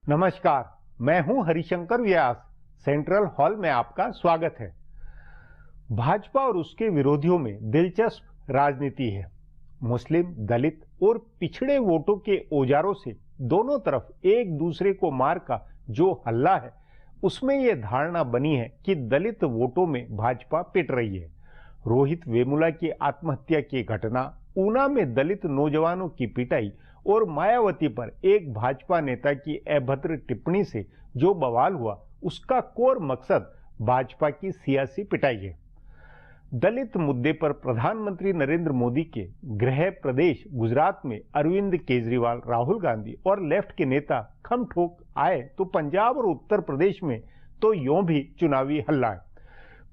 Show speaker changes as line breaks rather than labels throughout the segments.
नमस्कार, मैं हूं हरिशंकर व्यास। सेंट्रल हॉल में आपका स्वागत है। भाजपा और उसके विरोधियों में दिलचस्प राजनीति है। मुस्लिम, दलित और पिछड़े वोटों के औजारों से दोनों तरफ एक दूसरे को मार का जो हल्ला है, उसमें यह धारणा बनी है कि दलित वोटों में भाजपा पिट रही है। रोहित वेमुला की आत्महत्या की घटना, ऊना में दलित नौजवानों की पिटाई और मायावती पर एक भाजपा नेता की अभद्र टिप्पणी से जो बवाल हुआ, उसका कोर मकसद भाजपा की सियासी पिटाई है। दलित मुद्दे पर प्रधानमंत्री नरेंद्र मोदी के गृह प्रदेश गुजरात में अरविंद केजरीवाल, राहुल गांधी और लेफ्ट के नेता खम ठोक आए तो पंजाब और उत्तर प्रदेश में तो यूं भी चुनावी हल्ला है।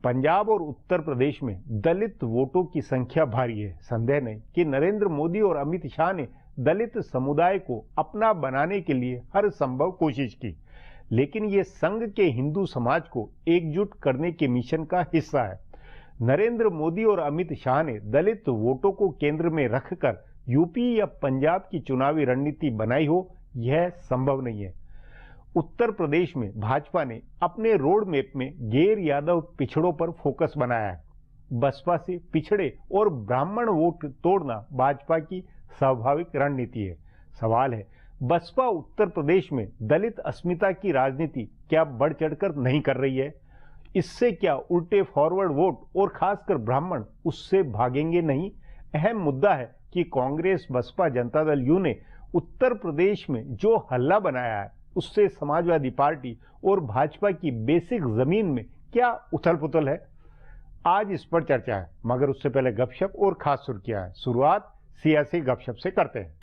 पंजाब और उत्तर प्रदेश में दलित वोटों की संख्या भारी है। संदेह नहीं कि नरेंद्र मोदी और अमित शाह ने दलित समुदाय को अपना बनाने के लिए हर संभव कोशिश की, लेकिन ये संघ के हिंदू समाज को एकजुट करने के मिशन का हिस्सा है। नरेंद्र मोदी और अमित शाह ने दलित वोटों को केंद्र में रखकर यूपी या पंजाब की चुनावी रणनीति बनाई हो, यह संभव नहीं है। उत्तर प्रदेश में भाजपा ने अपने रोड मैप में गैर यादव पिछड़ों पर फोकस बनाया है। बसपा से पिछड़े और ब्राह्मण वोट तोड़ना भाजपा की स्वाभाविक रणनीति है। सवाल है, बसपा उत्तर प्रदेश में दलित अस्मिता की राजनीति क्या बढ़ चढ़कर नहीं कर रही है? इससे क्या उल्टे फॉरवर्ड वोट और खासकर ब्राह्मण उससे भागेंगे नहीं? अहम मुद्दा है कि कांग्रेस, बसपा, जनता दल यू ने उत्तर प्रदेश में जो हल्ला बनाया है, उससे समाजवादी पार्टी और भाजपा की बेसिक जमीन में क्या उथल पुथल है? आज इस पर चर्चा है, मगर उससे पहले गपशप और खास सुर्खियां हैं। शुरुआत सियासी गपशप से करते हैं।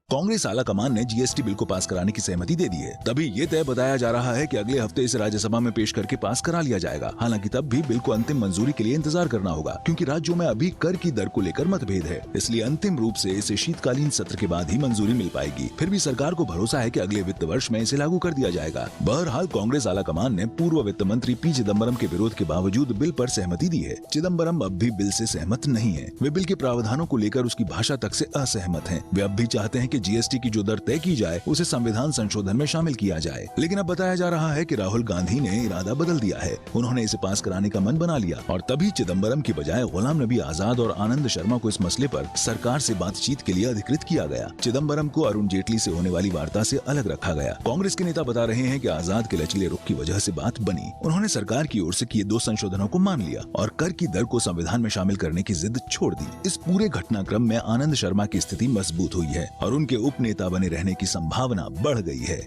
कांग्रेस आला कमान ने जीएसटी बिल को पास कराने की सहमति दे दी है। तभी ये तय बताया जा रहा है कि अगले हफ्ते इसे राज्यसभा में पेश करके पास करा लिया जाएगा। हालांकि तब भी बिल को अंतिम मंजूरी के लिए इंतजार करना होगा, क्योंकि राज्यों में अभी कर की दर को लेकर मतभेद है। इसलिए अंतिम रूप से इसे शीतकालीन सत्र के बाद ही मंजूरी मिल पाएगी। फिर भी सरकार को भरोसा है कि अगले वित्त वर्ष में इसे लागू कर दिया जाएगा। बहरहाल कांग्रेस आला कमान ने पूर्व वित्त मंत्री पी चिदम्बरम के विरोध के बावजूद बिल पर सहमति दी है। चिदम्बरम अब भी बिल से सहमत नहीं है। वे बिल के प्रावधानों को लेकर उसकी भाषा तक से असहमत हैं। वे अब भी चाहते हैं कि जीएसटी की जो दर तय की जाए उसे संविधान संशोधन में शामिल किया जाए। लेकिन अब बताया जा रहा है कि राहुल गांधी ने इरादा बदल दिया है। उन्होंने इसे पास कराने का मन बना लिया और तभी चिदम्बरम की बजाय गुलाम नबी आजाद और आनंद शर्मा को इस मसले पर सरकार से बातचीत के लिए अधिकृत किया गया। चिदम्बरम को अरुण जेटली से होने वाली वार्ता से अलग रखा गया। कांग्रेस के नेता बता रहे हैं कि आजाद के लचीले रुख की वजह से बात बनी। उन्होंने सरकार की ओर से किए 2 संशोधनों को मान लिया और कर की दर को संविधान में शामिल करने की जिद छोड़ दी। इस पूरे घटनाक्रम में आनंद शर्मा की स्थिति मजबूत हुई है और उनके उप नेता बने रहने की संभावना बढ़ गई है।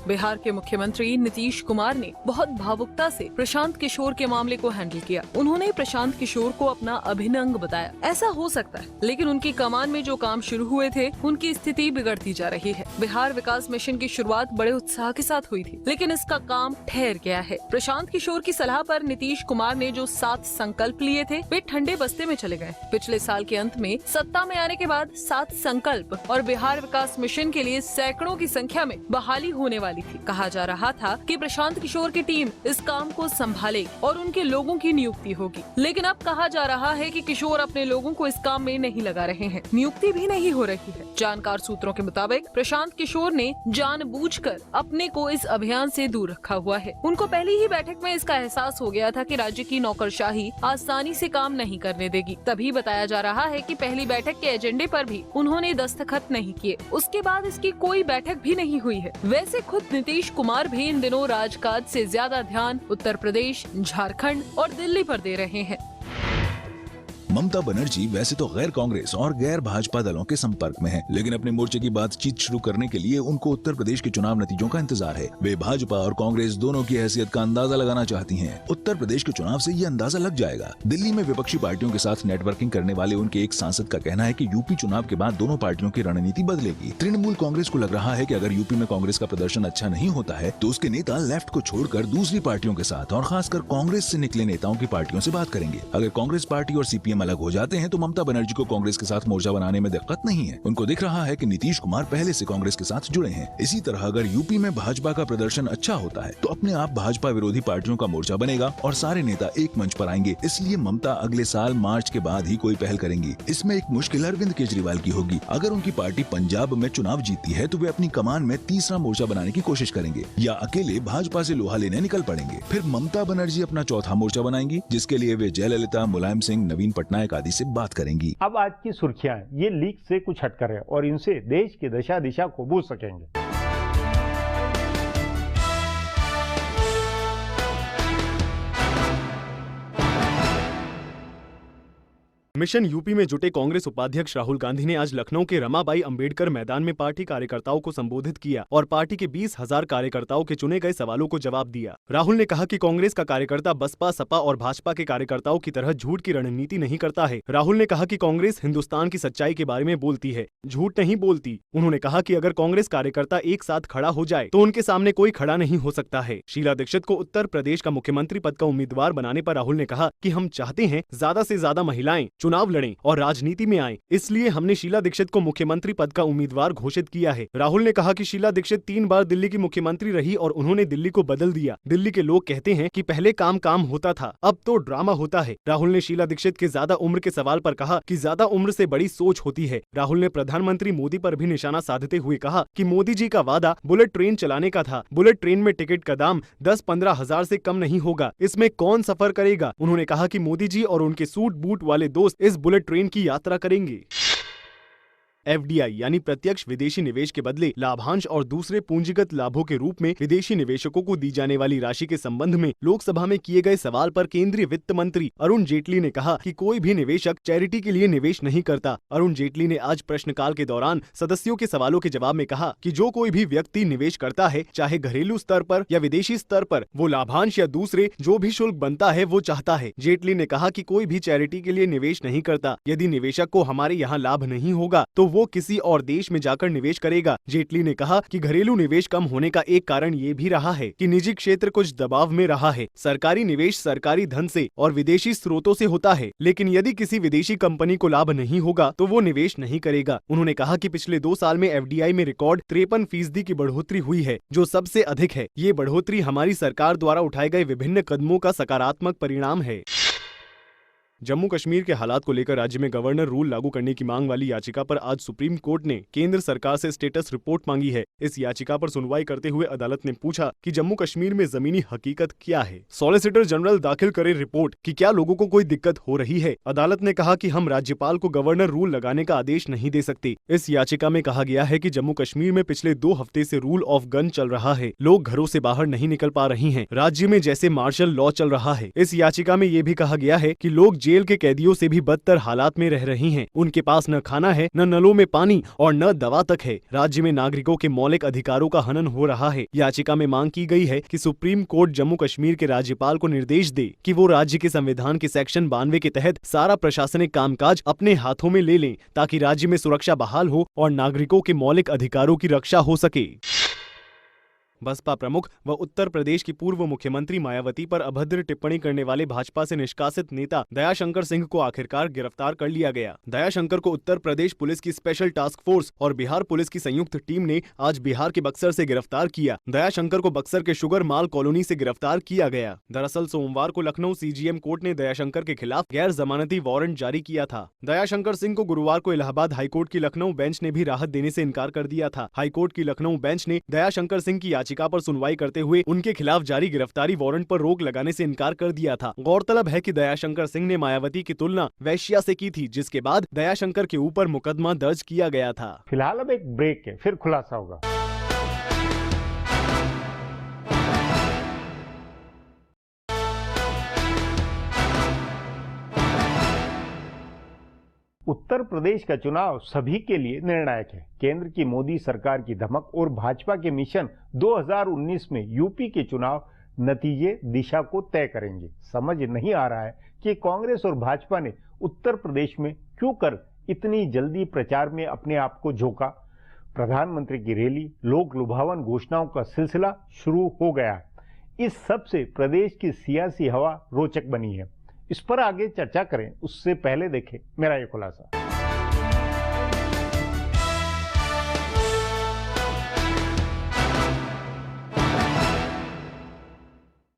बिहार के मुख्यमंत्री नीतीश कुमार ने बहुत भावुकता से प्रशांत किशोर के मामले को हैंडल किया। उन्होंने प्रशांत किशोर को अपना अभिन्न अंग बताया। ऐसा हो सकता है, लेकिन उनकी कमान में जो काम शुरू हुए थे, उनकी स्थिति बिगड़ती जा रही है। बिहार विकास मिशन की शुरुआत बड़े उत्साह के साथ हुई थी, लेकिन इसका काम ठहर गया है। प्रशांत किशोर की सलाह पर नीतीश कुमार ने जो 7 संकल्प लिए थे, वे ठंडे बस्ते में चले गए। पिछले साल के अंत में सत्ता में आने के बाद 7 संकल्प और बिहार विकास मिशन के लिए सैकड़ों की संख्या में बहाली होने वाली थी। कहा जा रहा था कि प्रशांत किशोर की टीम इस काम को संभालेगी और उनके लोगों की नियुक्ति होगी, लेकिन अब कहा जा रहा है कि किशोर अपने लोगों को इस काम में नहीं लगा रहे हैं। नियुक्ति भी नहीं हो रही है। जानकार सूत्रों के मुताबिक प्रशांत किशोर ने जानबूझकर अपने को इस अभियान से दूर रखा हुआ है। उनको पहली ही बैठक में इसका एहसास हो गया था कि राज्य की नौकरशाही आसानी से काम नहीं करने देगी। तभी बताया जा रहा है कि पहली बैठक के एजेंडे पर भी उन्होंने दस्तखत नहीं किए। उसके बाद इसकी कोई बैठक भी नहीं हुई है। वैसे खुद नीतीश कुमार भी इन दिनों राजकाज से ज्यादा ध्यान उत्तर प्रदेश, झारखंड और दिल्ली पर दे रहे हैं।
ममता बनर्जी वैसे तो गैर कांग्रेस और गैर भाजपा दलों के संपर्क में हैं, लेकिन अपने मोर्चे की बातचीत शुरू करने के लिए उनको उत्तर प्रदेश के चुनाव नतीजों का इंतजार है। वे भाजपा और कांग्रेस दोनों की हैसियत का अंदाजा लगाना चाहती हैं। उत्तर प्रदेश के चुनाव से ये अंदाजा लग जाएगा। दिल्ली में विपक्षी पार्टियों के साथ नेटवर्किंग करने वाले उनके एक सांसद का कहना है कि यूपी चुनाव के बाद दोनों पार्टियों की रणनीति बदलेगी। तृणमूल कांग्रेस को लग रहा है कि अगर यूपी में कांग्रेस का प्रदर्शन अच्छा नहीं होता है तो उसके नेता लेफ्ट को छोड़कर दूसरी पार्टियों के साथ और खासकर कांग्रेस से निकले नेताओं की पार्टियों से बात करेंगे। अगर कांग्रेस पार्टी और सीपीएम अलग हो जाते हैं तो ममता बनर्जी को कांग्रेस के साथ मोर्चा बनाने में दिक्कत नहीं है। उनको दिख रहा है कि नीतीश कुमार पहले से कांग्रेस के साथ जुड़े हैं। इसी तरह अगर यूपी में भाजपा का प्रदर्शन अच्छा होता है तो अपने आप भाजपा विरोधी पार्टियों का मोर्चा बनेगा और सारे नेता एक मंच पर आएंगे। इसलिए ममता अगले साल मार्च के बाद ही कोई पहल करेंगी। इसमें एक मुश्किल अरविंद केजरीवाल की होगी। अगर उनकी पार्टी पंजाब में चुनाव जीतती है तो वे अपनी कमान में तीसरा मोर्चा बनाने की कोशिश करेंगे या अकेले भाजपा से लोहा लेने निकल पड़ेंगे। फिर ममता बनर्जी अपना चौथा मोर्चा बनाएंगी, जिसके लिए वे जयललिता, मुलायम सिंह, नवीन पटनायक आदि से बात करेंगी।
अब आज की सुर्खियां ये लीक से कुछ हटकर है और इनसे देश की दशा दिशा को बूझ सकेंगे।
मिशन यूपी में जुटे कांग्रेस उपाध्यक्ष राहुल गांधी ने आज लखनऊ के रमाबाई अंबेडकर मैदान में पार्टी कार्यकर्ताओं को संबोधित किया और पार्टी के 20,000 कार्यकर्ताओं के चुने गए सवालों को जवाब दिया। राहुल ने कहा कि कांग्रेस का कार्यकर्ता बसपा, सपा और भाजपा के कार्यकर्ताओं की तरह झूठ की रणनीति नहीं करता है। राहुल ने कहा कि कांग्रेस हिंदुस्तान की सच्चाई के बारे में बोलती है, झूठ नहीं बोलती। उन्होंने कहा कि अगर कांग्रेस कार्यकर्ता एक साथ खड़ा हो जाए तो उनके सामने कोई खड़ा नहीं हो सकता है। शीला दीक्षित को उत्तर प्रदेश का मुख्यमंत्री पद का उम्मीदवार बनाने पर राहुल ने कहा कि हम चाहते हैं ज्यादा से ज्यादा महिलाएं चुनाव लड़ें और राजनीति में आएं, इसलिए हमने शीला दीक्षित को मुख्यमंत्री पद का उम्मीदवार घोषित किया है। राहुल ने कहा कि शीला दीक्षित 3 बार दिल्ली की मुख्यमंत्री रही और उन्होंने दिल्ली को बदल दिया। दिल्ली के लोग कहते हैं कि पहले काम होता था, अब तो ड्रामा होता है। राहुल ने शीला दीक्षित के ज्यादा उम्र के सवाल पर कहा कि ज्यादा उम्र से बड़ी सोच होती है। राहुल ने प्रधानमंत्री मोदी पर भी निशाना साधते हुए कहा कि मोदी जी का वादा बुलेट ट्रेन चलाने का था। बुलेट ट्रेन में टिकट का दाम 10-15 हजार से कम नहीं होगा, इसमें कौन सफर करेगा। उन्होंने कहा कि मोदी जी और उनके सूट बूट वाले दोस्त इस बुलेट ट्रेन की यात्रा करेंगे। FDI यानी प्रत्यक्ष विदेशी निवेश के बदले लाभांश और दूसरे पूंजीगत लाभों के रूप में विदेशी निवेशकों को दी जाने वाली राशि के संबंध में लोकसभा में किए गए सवाल पर केंद्रीय वित्त मंत्री अरुण जेटली ने कहा कि कोई भी निवेशक चैरिटी के लिए निवेश नहीं करता। अरुण जेटली ने आज प्रश्नकाल के दौरान सदस्यों के सवालों के जवाब में कहा कि जो कोई भी व्यक्ति निवेश करता है, चाहे घरेलू स्तर पर या विदेशी स्तर पर, वो लाभांश या दूसरे जो भी शुल्क बनता है वो चाहता है। जेटली ने कहा कि कोई भी चैरिटी के लिए निवेश नहीं करता। यदि निवेशक को हमारे यहाँ लाभ नहीं होगा तो वो किसी और देश में जाकर निवेश करेगा। जेटली ने कहा कि घरेलू निवेश कम होने का एक कारण ये भी रहा है कि निजी क्षेत्र कुछ दबाव में रहा है। सरकारी निवेश सरकारी धन से और विदेशी स्रोतों से होता है, लेकिन यदि किसी विदेशी कंपनी को लाभ नहीं होगा तो वो निवेश नहीं करेगा। उन्होंने कहा कि पिछले 2 साल में FDI में रिकॉर्ड 53% की बढ़ोतरी हुई है, जो सबसे अधिक है। ये बढ़ोतरी हमारी सरकार द्वारा उठाए गए विभिन्न कदमों का सकारात्मक परिणाम है। जम्मू कश्मीर के हालात को लेकर राज्य में गवर्नर रूल लागू करने की मांग वाली याचिका पर आज सुप्रीम कोर्ट ने केंद्र सरकार से स्टेटस रिपोर्ट मांगी है। इस याचिका पर सुनवाई करते हुए अदालत ने पूछा कि जम्मू कश्मीर में जमीनी हकीकत क्या है। सॉलिसिटर जनरल दाखिल करे रिपोर्ट कि क्या लोगों को कोई दिक्कत हो रही है। अदालत ने कहा कि हम राज्यपाल को गवर्नर रूल लगाने का आदेश नहीं दे सकते। इस याचिका में कहा गया है कि जम्मू कश्मीर में पिछले 2 हफ्ते से रूल ऑफ गन चल रहा है। लोग घरों से बाहर नहीं निकल पा रहे हैं। राज्य में जैसे मार्शल लॉ चल रहा है। इस याचिका में ये भी कहा गया है कि लोग जेल के कैदियों से भी बदतर हालात में रह रही हैं। उनके पास न खाना है, न नलों में पानी और न दवा तक है। राज्य में नागरिकों के मौलिक अधिकारों का हनन हो रहा है। याचिका में मांग की गई है कि सुप्रीम कोर्ट जम्मू कश्मीर के राज्यपाल को निर्देश दे कि वो राज्य के संविधान के सेक्शन 92 के तहत सारा प्रशासनिक कामकाज अपने हाथों में ले लें, ताकि राज्य में सुरक्षा बहाल हो और नागरिकों के मौलिक अधिकारों की रक्षा हो सके। बसपा प्रमुख व उत्तर प्रदेश की पूर्व मुख्यमंत्री मायावती पर अभद्र टिप्पणी करने वाले भाजपा से निष्कासित नेता दयाशंकर सिंह को आखिरकार गिरफ्तार कर लिया गया। दयाशंकर को उत्तर प्रदेश पुलिस की स्पेशल टास्क फोर्स और बिहार पुलिस की संयुक्त टीम ने आज बिहार के बक्सर से गिरफ्तार किया। दयाशंकर को बक्सर के शुगर माल कॉलोनी से गिरफ्तार किया गया। दरअसल सोमवार को लखनऊ CGM कोर्ट ने दयाशंकर के खिलाफ गैर जमानती वारंट जारी किया था। दयाशंकर सिंह को गुरुवार को इलाहाबाद हाईकोर्ट की लखनऊ बेंच ने भी राहत देने से इनकार कर दिया था। हाईकोर्ट की लखनऊ बेंच ने दयाशंकर सिंह की याचिका पर सुनवाई करते हुए उनके खिलाफ जारी गिरफ्तारी वारंट पर रोक लगाने से इनकार कर दिया था। गौरतलब है कि दयाशंकर सिंह ने मायावती की तुलना वैश्या से की थी, जिसके बाद दयाशंकर के ऊपर मुकदमा दर्ज किया गया था।
फिलहाल अब एक ब्रेक है, फिर खुलासा होगा। उत्तर प्रदेश का चुनाव सभी के लिए निर्णायक है। केंद्र की मोदी सरकार की धमक और भाजपा के मिशन 2019 में यूपी के चुनाव नतीजे दिशा को तय करेंगे। समझ नहीं आ रहा है कि कांग्रेस और भाजपा ने उत्तर प्रदेश में क्यों कर इतनी जल्दी प्रचार में अपने आप को झोंका। प्रधानमंत्री की रैली, लोक लुभावन घोषणाओं का सिलसिला शुरू हो गया। इस सब से प्रदेश की सियासी हवा रोचक बनी है। इस पर आगे चर्चा करें उससे पहले देखें मेरा ये खुलासा।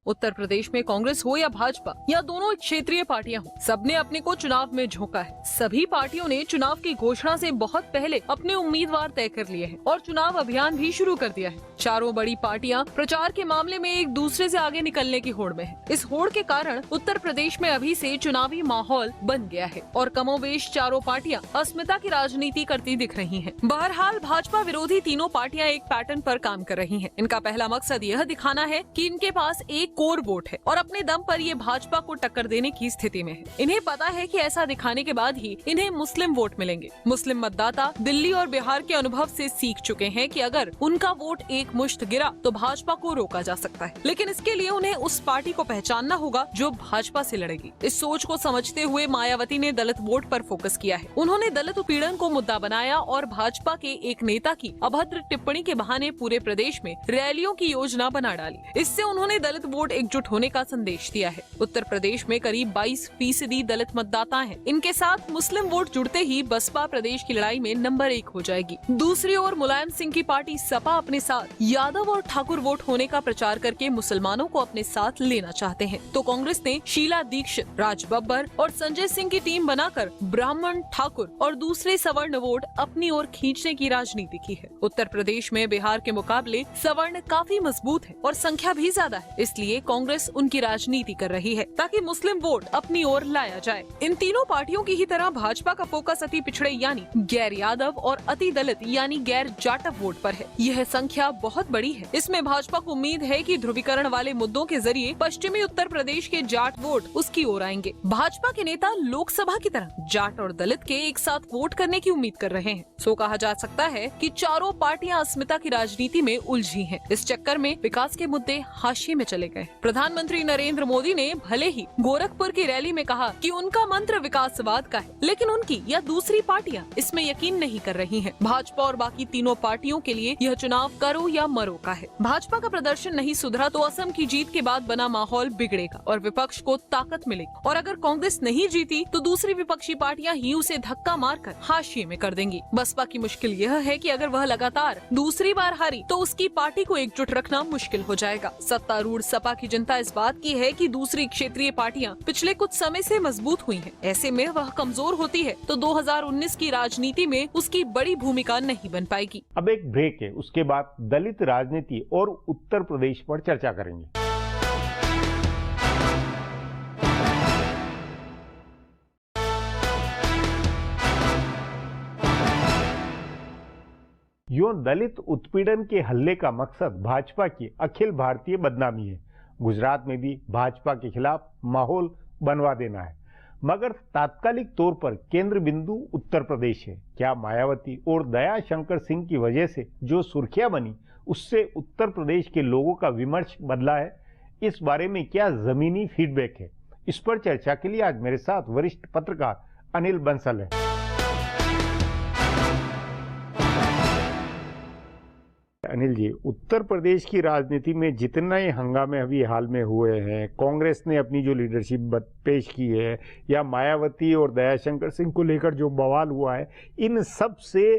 उत्तर प्रदेश में कांग्रेस हो या भाजपा या दोनों क्षेत्रीय पार्टियां हो, सबने अपने को चुनाव में झोंका है। सभी पार्टियों ने चुनाव की घोषणा से बहुत पहले अपने उम्मीदवार तय कर लिए हैं और चुनाव अभियान भी शुरू कर दिया है। चारों बड़ी पार्टियां प्रचार के मामले में एक दूसरे से आगे निकलने की होड़ में है। इस होड़ के कारण उत्तर प्रदेश में अभी से चुनावी माहौल बन गया है और कमोबेश चारों पार्टियां अस्मिता की राजनीति करती दिख रही हैं। बहरहाल भाजपा विरोधी तीनों पार्टियां एक पैटर्न पर काम कर रही हैं। इनका पहला मकसद यह दिखाना है कि इनके पास एक कोर वोट है और अपने दम पर ये भाजपा को टक्कर देने की स्थिति में है। इन्हें पता है कि ऐसा दिखाने के बाद ही इन्हें मुस्लिम वोट मिलेंगे। मुस्लिम मतदाता दिल्ली और बिहार के अनुभव से सीख चुके हैं कि अगर उनका वोट एक मुश्त गिरा तो भाजपा को रोका जा सकता है, लेकिन इसके लिए उन्हें उस पार्टी को पहचानना होगा जो भाजपा से लड़ेगी। इस सोच को समझते हुए मायावती ने दलित वोट पर फोकस किया है। उन्होंने दलित उत्पीड़न को मुद्दा बनाया और भाजपा के एक नेता की अभद्र टिप्पणी के बहाने पूरे प्रदेश में रैलियों की योजना बना डाली। इससे उन्होंने दलित वोट एकजुट होने का संदेश दिया है। उत्तर प्रदेश में करीब 22% दलित मतदाता हैं। इनके साथ मुस्लिम वोट जुड़ते ही बसपा प्रदेश की लड़ाई में नंबर 1 हो जाएगी। दूसरी ओर मुलायम सिंह की पार्टी सपा अपने साथ यादव और ठाकुर वोट होने का प्रचार करके मुसलमानों को अपने साथ लेना चाहते हैं, तो कांग्रेस ने शीला दीक्षित, राज बब्बर और संजय सिंह की टीम बनाकर ब्राह्मण, ठाकुर और दूसरे सवर्ण वोट अपनी ओर खींचने की राजनीति की है। उत्तर प्रदेश में बिहार के मुकाबले सवर्ण काफी मजबूत है और संख्या भी ज्यादा है, इसलिए कांग्रेस उनकी राजनीति कर रही है ताकि मुस्लिम वोट अपनी ओर लाया जाए। इन तीनों पार्टियों की ही तरह भाजपा का फोकस अति पिछड़े यानी गैर यादव और अति दलित यानी गैर जाटव वोट पर है। यह संख्या बहुत बड़ी है। इसमें भाजपा को उम्मीद है कि ध्रुवीकरण वाले मुद्दों के जरिए पश्चिमी उत्तर प्रदेश के जाट वोट उसकी ओर आएंगे। भाजपा के नेता लोकसभा की तरह जाट और दलित के एक साथ वोट करने की उम्मीद कर रहे हैं। सो कहा जा सकता है कि चारों पार्टियां अस्मिता की राजनीति में उलझी हैं। इस चक्कर में विकास के मुद्दे हाशिए में चले गए। प्रधानमंत्री नरेंद्र मोदी ने भले ही गोरखपुर की रैली में कहा कि उनका मंत्र विकासवाद का है, लेकिन उनकी या दूसरी पार्टियां इसमें यकीन नहीं कर रही हैं। भाजपा और बाकी तीनों पार्टियों के लिए यह चुनाव करो या मरो का है। भाजपा का प्रदर्शन नहीं सुधरा तो असम की जीत के बाद बना माहौल बिगड़ेगा और विपक्ष को ताकत मिलेगी, और अगर कांग्रेस नहीं जीती तो दूसरी विपक्षी पार्टियां ही उसे धक्का मारकर हाशिए में कर देंगी। बसपा की मुश्किल यह है कि अगर वह लगातार दूसरी बार हारी तो उसकी पार्टी को एकजुट रखना मुश्किल हो जाएगा। सत्तारूढ़ सपा की जनता इस बात की है कि दूसरी क्षेत्रीय पार्टियां पिछले कुछ समय से मजबूत हुई हैं। ऐसे में वह कमजोर होती है तो 2019 की राजनीति में उसकी बड़ी भूमिका नहीं बन पाएगी।
अब एक ब्रेक है, उसके बाद दलित राजनीति और उत्तर प्रदेश पर चर्चा करेंगे। यूं दलित उत्पीड़न के हल्ले का मकसद भाजपा की अखिल भारतीय बदनामी है। गुजरात में भी भाजपा के खिलाफ माहौल बनवा देना है, मगर तात्कालिक तौर पर केंद्र बिंदु उत्तर प्रदेश है। क्या मायावती और दया शंकर सिंह की वजह से जो सुर्खियां बनी उससे उत्तर प्रदेश के लोगों का विमर्श बदला है? इस बारे में क्या जमीनी फीडबैक है? इस पर चर्चा के लिए आज मेरे साथ वरिष्ठ पत्रकार अनिल बंसल है। अनिल जी, उत्तर प्रदेश की राजनीति में जितने हंगामे अभी हाल में हुए हैं, कांग्रेस ने अपनी जो लीडरशिप पेश की है या मायावती और दयाशंकर सिंह को लेकर जो बवाल हुआ है, इन सब से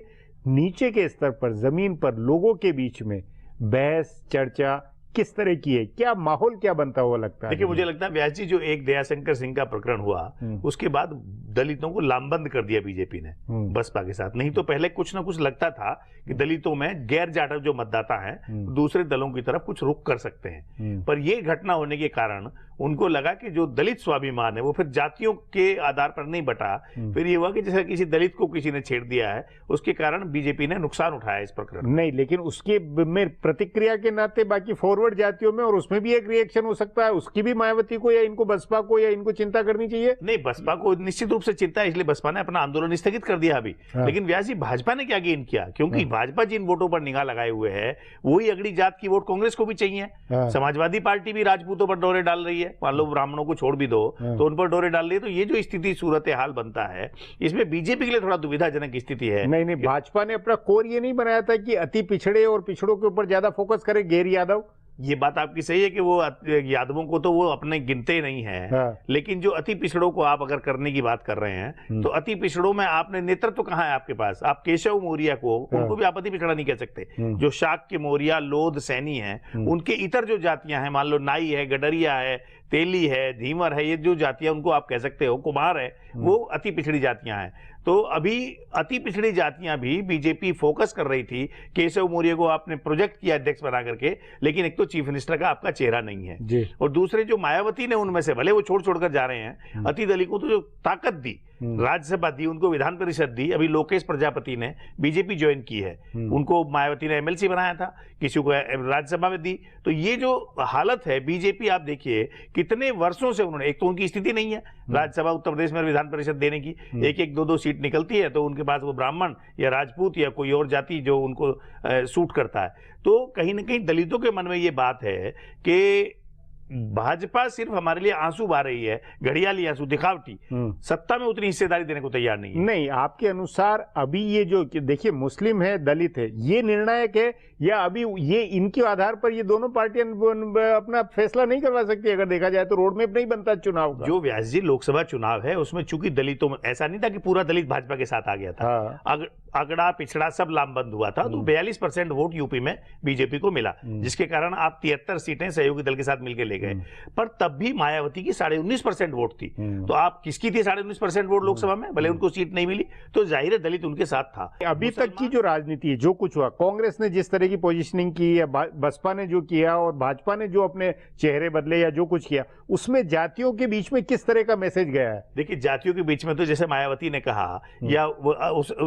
नीचे के स्तर पर जमीन पर लोगों के बीच में बहस चर्चा किस तरह की है? क्या माहौल क्या बनता हुआ लगता है?
देखिए, मुझे लगता है व्यास जी, जो एक दयाशंकर सिंह का प्रकरण हुआ उसके बाद दलितों को लामबंद कर दिया बीजेपी ने बसपा के साथ। नहीं तो पहले कुछ ना कुछ लगता था कि दलितों में गैर जाटव जो मतदाता हैं दूसरे दलों की तरफ कुछ रुख कर सकते हैं, पर यह घटना होने के कारण उनको लगा कि जो दलित स्वाभिमान है वो फिर जातियों के आधार पर नहीं बटा। फिर ये हुआ कि जैसे किसी दलित को किसी ने छेड़ दिया है, उसके कारण बीजेपी ने नुकसान उठाया इस प्रकरण
नहीं, लेकिन उसके में प्रतिक्रिया के नाते बाकी फॉरवर्ड जातियों में और उसमें भी एक रिएक्शन हो सकता है। उसकी भी मायावती को या इनको बसपा को या इनको चिंता करनी चाहिए?
नहीं, बसपा को निश्चित रूप से चिंता है, इसलिए बसपा ने अपना आंदोलन स्थगित कर दिया अभी। लेकिन व्यास जी, भाजपा ने क्या गेन किया? क्योंकि भाजपा जिन वोटों पर निगाह लगाए हुए है वही अगड़ी जात की वोट कांग्रेस को भी चाहिए। समाजवादी पार्टी भी राजपूतों पर डोरे डाल रही है, मान लो ब्राह्मणों को छोड़ भी दो तो उन पर डोरे डाल रही है। तो ये जो स्थिति सूरत हाल बनता है, इसमें बीजेपी के लिए थोड़ा दुविधाजनक स्थिति है।
नहीं, भाजपा ने अपना कोर ये नहीं बनाया था कि अति पिछड़े और पिछड़ों के ऊपर ज्यादा फोकस करे, गैर यादव?
ये बात आपकी सही है कि वो यादवों को तो वो अपने गिनते नहीं है।
हाँ।
लेकिन जो अति पिछड़ों को आप अगर करने की बात कर रहे हैं तो अति पिछड़ों में आपने नेतृत्व कहाँ है आपके पास? आप केशव मौर्य को, उनको भी आप अति पिछड़ा नहीं कह सकते। जो शाक्य मौर्य, लोध, सैनी है, उनके इतर जो जातियां हैं, मान लो नाई है, गडरिया है, तेली है, धीवर है, ये जो जातियां उनको आप कह सकते हो, कुमार है, वो अति पिछड़ी जातियां हैं। तो अभी अति पिछड़ी जातियां भी बीजेपी फोकस कर रही थी। केशव मौर्य को आपने प्रोजेक्ट किया अध्यक्ष बना करके, लेकिन एक तो चीफ मिनिस्टर का आपका चेहरा नहीं है
जी।
और दूसरे जो मायावती ने उनमें से, भले वो छोड़ छोड़कर जा रहे हैं, अति दलित को तो जो ताकत दी, राज्यसभा दी, उनको विधान परिषद दी। अभी लोकेश प्रजापति ने बीजेपी ज्वाइन की है, उनको मायावती ने एमएलसी बनाया था, किसी को राज्यसभा में दी। तो ये जो हालत है बीजेपी, आप देखिए कितने वर्षों से उन्होंने, एक तो उनकी स्थिति नहीं है राज्यसभा उत्तर प्रदेश में विधान परिषद देने की, एक एक दो सीट निकलती है तो उनके पास वो ब्राह्मण या राजपूत या कोई और जाति जो उनको सूट करता है। तो कहीं ना कहीं दलितों के मन में ये बात है कि भाजपा सिर्फ हमारे लिए आंसू बहा रही है, घड़ियाली आंसू, दिखावटी, सत्ता में उतनी हिस्सेदारी देने को तैयार नहीं है।
नहीं, आपके अनुसार अभी ये जो देखिए मुस्लिम है, दलित है, ये निर्णायक है या अभी ये इनके आधार पर ये दोनों पार्टियां अपना फैसला नहीं करवा सकती? अगर देखा जाए तो रोड मैप नहीं बनता चुनाव का।
जो व्यास जी लोकसभा चुनाव है उसमें चूंकि दलितों में ऐसा नहीं था कि पूरा दलित भाजपा के साथ आ गया था।
हाँ।
अगड़ा पिछड़ा सब लामबंद हुआ था, तो 42% वोट यूपी में बीजेपी को मिला, जिसके कारण आप 73 सीटें सहयोगी दल के साथ मिलकर ले गए। पर तब भी मायावती की 19.5% वोट थी। तो आप किसकी थी 19.5% वोट लोकसभा में? भले उनको सीट नहीं मिली, तो जाहिर है दलित उनके साथ था।
अभी तक की जो राजनीति है, जो कुछ हुआ, कांग्रेस ने जिस तरह की पोजीशनिंग की या बसपा ने जो किया और भाजपा ने जो अपने चेहरे बदले या जो कुछ किया, उसमें जातियों के बीच में किस तरह का मैसेज गया है?
देखिए, जातियों के बीच में तो जैसे मायावती ने कहा या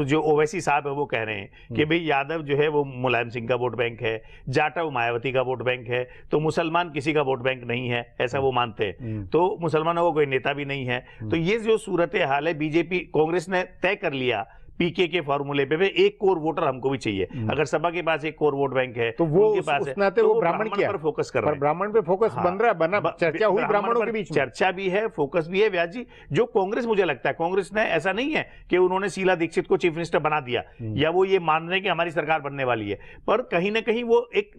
जो ओवैसी साहब है वो कह रहे हैं कि भाई यादव जो है वो मुलायम सिंह का वोट बैंक है, जाटव मायावती का वोट बैंक है, तो मुसलमान किसी का वोट बैंक नहीं है, ऐसा वो मानते हैं। तो मुसलमानों को कोई नेता भी नहीं है। तो ये जो सूरत हाल है, बीजेपी कांग्रेस ने तय कर लिया पीके के फॉर्मूले पे एक कोर वोटर हमको भी चाहिए। अगर सपा के पास एक कोर वोट बैंक है
तो वो
उनके पास
उस
है,
नाते
तो
वो ब्राह्मण
पर फोकस कर रहे हैं।
ब्राह्मण पे फोकस बन रहा है, बना चर्चा हुई ब्राह्मणों के बीच में,
चर्चा भी है, फोकस भी है। व्यास जी, जो कांग्रेस, मुझे लगता है कांग्रेस ने ऐसा नहीं है कि उन्होंने शीला दीक्षित को चीफ मिनिस्टर बना दिया या वो ये मान रहे हैं कि हमारी सरकार बनने वाली है, पर कहीं ना कहीं वो एक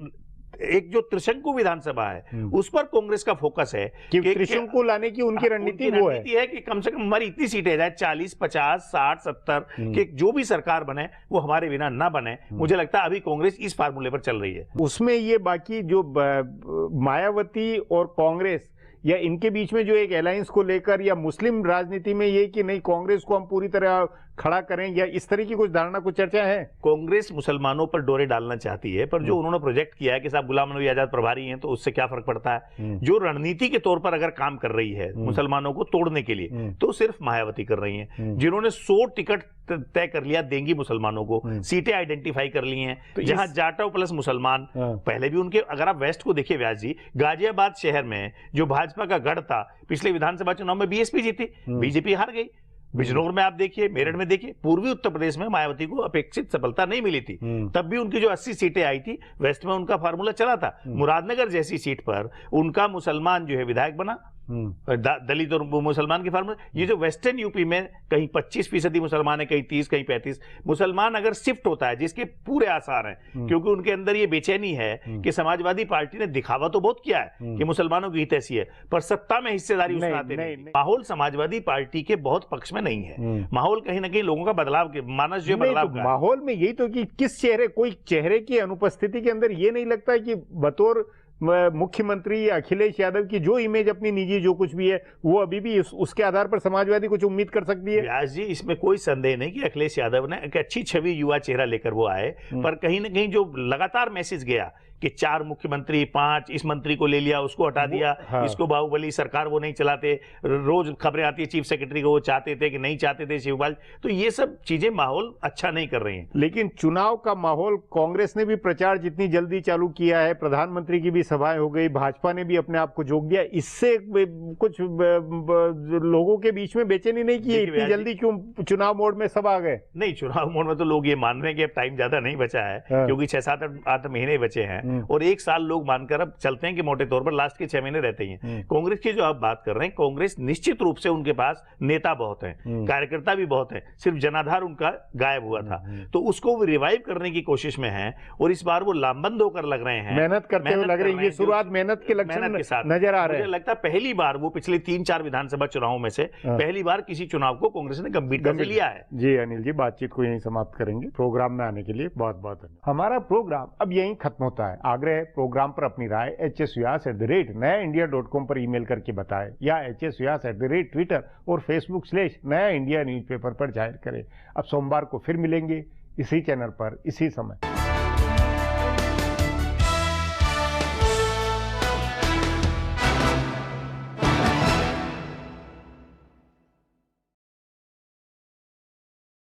जो त्रिशंकु विधानसभा है उस पर कांग्रेस का फोकस है
कि त्रिशंकु लाने की उनकी रणनीति वो है
कि कम से कम हमारी इतनी सीटें जाए, 40, 50, 60, 70 कि जो भी सरकार बने वो हमारे बिना ना बने। मुझे लगता है अभी कांग्रेस इस फार्मूले पर चल रही है।
उसमें ये बाकी जो मायावती और कांग्रेस या इनके बीच में जो एक अलायंस को लेकर या मुस्लिम राजनीति में ये कि नहीं कांग्रेस को हम पूरी तरह खड़ा करें या इस तरह की कुछ धारणा, कुछ चर्चा है?
कांग्रेस मुसलमानों पर डोरे डालना चाहती है, पर जो उन्होंने प्रोजेक्ट किया है कि साहब गुलाम नबी आजाद प्रभारी हैं तो उससे क्या फर्क पड़ता है। जो रणनीति के तौर पर अगर काम कर रही है मुसलमानों को तोड़ने के लिए, तो सिर्फ मायावती कर रही है, जिन्होंने 100 टिकट तय कर लिया देंगी मुसलमानों को, सीटें आइडेंटिफाई कर ली हैं, तो जहां जाटव प्लस मुसलमान पहले भी उनके, अगर आप वेस्ट को देखिए व्यास जी, गाजियाबाद शहर में जो भाजपा का गढ़ था, पिछले विधानसभा चुनाव में बीएसपी जीती, बीजेपी हार गई। बिजनौर में आप देखिए, मेरठ में देखिए, पूर्वी उत्तर प्रदेश में मायावती को अपेक्षित सफलता नहीं मिली थी, तब भी उनकी जो 80 सीटें आई थी, वेस्ट में उनका फार्मूला चला था। मुरादनगर जैसी सीट पर उनका मुसलमान जो है विधायक बना, दलित और मुसलमान के फार्मूला। ये जो वेस्टर्न यूपी में कहीं 25% मुसलमान है, कहीं 30, कहीं 35 मुसलमान अगर शिफ्ट होता है, जिसके पूरे आसार हैं, क्योंकि उनके अंदर ये बेचैनी है कि समाजवादी पार्टी ने दिखावा तो बहुत किया है कि मुसलमानों की हित ऐसी है, पर सत्ता में हिस्सेदारी उस नाते नहीं। माहौल समाजवादी पार्टी के बहुत पक्ष में नहीं है। माहौल कहीं ना कहीं लोगों का बदलाव के मानस जो बदलाव
तो माहौल में यही तो कि किस चेहरे, कोई चेहरे की अनुपस्थिति के अंदर ये नहीं लगता कि बतौर मुख्यमंत्री अखिलेश यादव की जो इमेज अपनी निजी जो कुछ भी है वो अभी भी उसके आधार पर समाजवादी कुछ उम्मीद कर सकती है?
व्यास जी, इसमें कोई संदेह नहीं कि अखिलेश यादव ने एक अच्छी छवि युवा चेहरा लेकर वो आए, पर कहीं ना कहीं जो लगातार मैसेज गया कि 4 मुख्यमंत्री, 5 इस मंत्री को ले लिया, उसको हटा दिया, इसको बाहुबली सरकार वो नहीं चलाते, रोज खबरें आती है चीफ सेक्रेटरी को वो चाहते थे कि नहीं चाहते थे शिवपाल, तो ये सब चीजें माहौल अच्छा नहीं कर रही हैं।
लेकिन चुनाव का माहौल, कांग्रेस ने भी प्रचार जितनी जल्दी चालू किया है, प्रधानमंत्री की भी सभाएं हो गई, भाजपा ने भी अपने आप को जोड़ दिया, इससे कुछ लोगों के बीच में बेचैनी नहीं की? इतनी जल्दी क्यों चुनाव मोड में सब आ गए?
नहीं, चुनाव मोड में तो लोग ये मान रहे हैं कि अब टाइम ज्यादा नहीं बचा है, क्योंकि 6, 7, 8 महीने बचे हैं, और 1 साल लोग मानकर अब चलते हैं कि मोटे तौर पर लास्ट के 6 महीने रहते ही हैं। कांग्रेस की जो आप बात कर रहे हैं, कांग्रेस निश्चित रूप से उनके पास नेता बहुत हैं, कार्यकर्ता भी बहुत हैं, सिर्फ जनाधार उनका गायब हुआ था, तो उसको वो रिवाइव करने की कोशिश में है और इस बार वो लामबंद होकर लग रहे हैं,
मेहनत करते हुए लग रही है। ये शुरुआत मेहनत के लक्षण नजर आ रहे हैं।
मुझे लगता है पहली बार वो पिछले 3-4 विधानसभा चुनावों में से पहली बार किसी चुनाव को कांग्रेस ने गंभीरता से लिया है।
जी अनिल जी, बातचीत को यहीं समाप्त करेंगे। प्रोग्राम में आने के लिए बहुत बहुत धन्यवाद। हमारा प्रोग्राम अब यहीं खत्म होता है। आग्रह है प्रोग्राम पर अपनी राय hsvyas@nayaindia.com पर ईमेल करके बताएं या hsvyas@Twitter और Facebook/नया इंडिया न्यूज़पेपर पर जाहिर करें। अब सोमवार को फिर मिलेंगे इसी चैनल पर इसी समय।